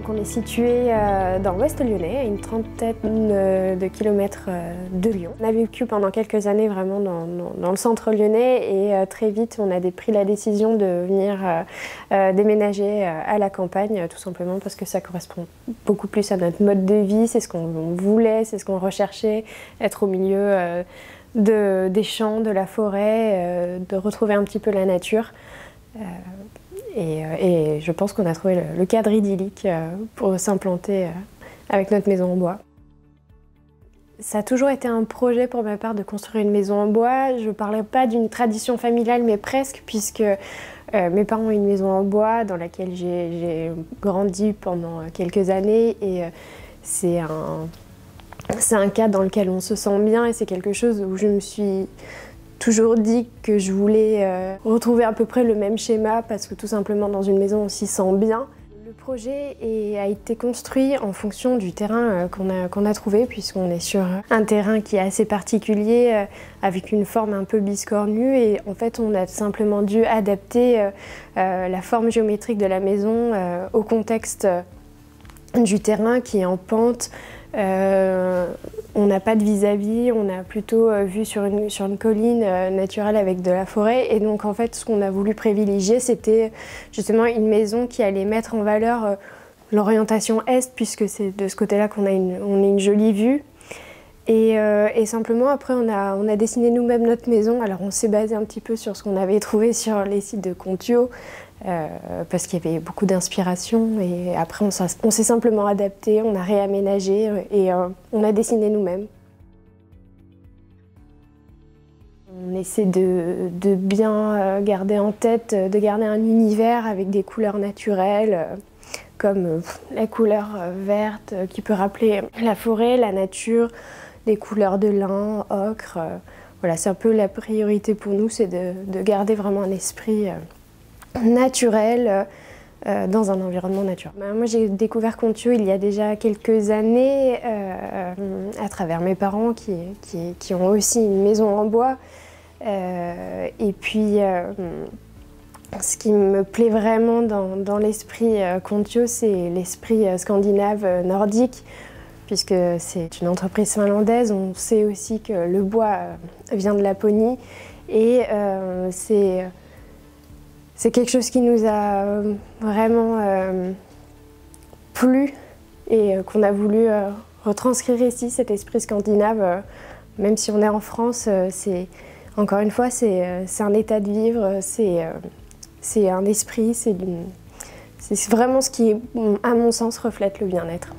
Donc on est situé dans l'ouest lyonnais, à une trentaine de kilomètres de Lyon. On a vécu pendant quelques années vraiment dans le centre lyonnais et très vite on a pris la décision de venir déménager à la campagne, tout simplement parce que ça correspond beaucoup plus à notre mode de vie, c'est ce qu'on voulait, c'est ce qu'on recherchait, être au milieu des champs, de la forêt, de retrouver un petit peu la nature. Et je pense qu'on a trouvé le cadre idyllique pour s'implanter avec notre maison en bois. Ça a toujours été un projet pour ma part de construire une maison en bois. Je ne parlerai pas d'une tradition familiale, mais presque, puisque mes parents ont une maison en bois dans laquelle j'ai grandi pendant quelques années. Et c'est un cadre dans lequel on se sent bien et c'est quelque chose où je me suis toujours dit que je voulais retrouver à peu près le même schéma parce que tout simplement dans une maison on s'y sent bien. Le projet a été construit en fonction du terrain qu'on a trouvé, puisqu'on est sur un terrain qui est assez particulier avec une forme un peu biscornue et en fait on a simplement dû adapter la forme géométrique de la maison au contexte du terrain qui est en pente. On n'a pas de vis-à-vis, on a plutôt vue sur une colline naturelle avec de la forêt et donc en fait ce qu'on a voulu privilégier c'était justement une maison qui allait mettre en valeur l'orientation est puisque c'est de ce côté-là qu'on a une jolie vue et simplement après on a dessiné nous-mêmes notre maison. Alors on s'est basé un petit peu sur ce qu'on avait trouvé sur les sites de Contio parce qu'il y avait beaucoup d'inspiration et après on s'est simplement adapté, on a réaménagé et on a dessiné nous-mêmes. On essaie de bien garder en tête, de garder un univers avec des couleurs naturelles comme la couleur verte qui peut rappeler la forêt, la nature, des couleurs de lin, ocre. Voilà, c'est un peu la priorité pour nous, c'est de garder vraiment un esprit naturel dans un environnement naturel. Moi j'ai découvert Contio il y a déjà quelques années à travers mes parents qui ont aussi une maison en bois et puis ce qui me plaît vraiment dans l'esprit Contio, c'est l'esprit scandinave nordique puisque c'est une entreprise finlandaise. On sait aussi que le bois vient de Laponie et c'est quelque chose qui nous a vraiment plu et qu'on a voulu retranscrire ici, cet esprit scandinave. Même si on est en France, encore une fois, c'est un état de vivre, c'est un esprit, c'est vraiment ce qui, à mon sens, reflète le bien-être.